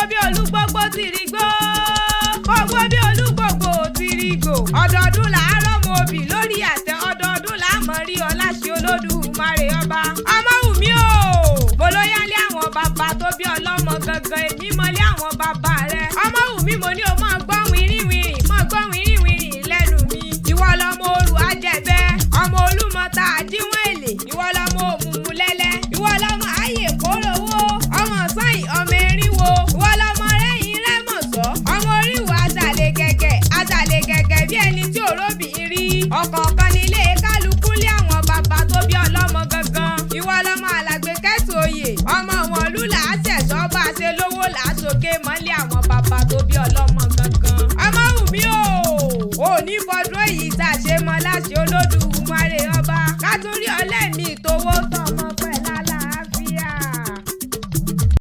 bí olúgbógbó tìrìgbó. Gbogbo bí olúgbògbò tìrìgbò. Ọdọọdún làárọ̀ mọ obì lórí àtẹ. Ọdọọdún làámọ̀ rí ọlá ṣe Olódùmarè ọba. Ọmọwùmí o. Mo ló yálé àwọn bàbá tó bí ọlọ́mọ gangan. Èmi mọ́lé àwọn bàbá rẹ̀. Ọmọwùmí mo ní o máa gbọ́ wìrìwìrì. Máa gbọ́ wìrìwìrì lẹ́nu mi. Ìwọ lọmọ olù ajẹ̀bẹ́. Ọmọ olúmọta àdíwọ̀n èlé. Ìwọ lọmọ òmùmù lẹ́lẹ́. Ìwọ lọmọ ayé kórówó. Ọmọ sọ́yìn ọmọ erinwo. Ìwọ lọmọ rẹ́yìn rẹ́mọ̀sọ́. Ọmọ oríwọ̀ àtàlẹ̀ gẹ̀gẹ̀ bí ẹni tí òróbì rí. Ọ̀kọ̀ọ̀kan nílé kálukú lé àwọn bàbá tó bí ọlọ́mọ gangan. Ìwọ lọmọ alàgbé kẹ́tù oyè. Ọmọ wọn lù làásẹ̀sọ́ bá a ṣe lówó làásòkè mọ́lé àwọn bàbá tó bí ọlọ́mọ gangan. Ọmọwùmí o. Òní fọdún èyí tá a ṣe mọ́ láṣẹ Olódùmarè ọba. Ká tún rí ọlẹ́mìí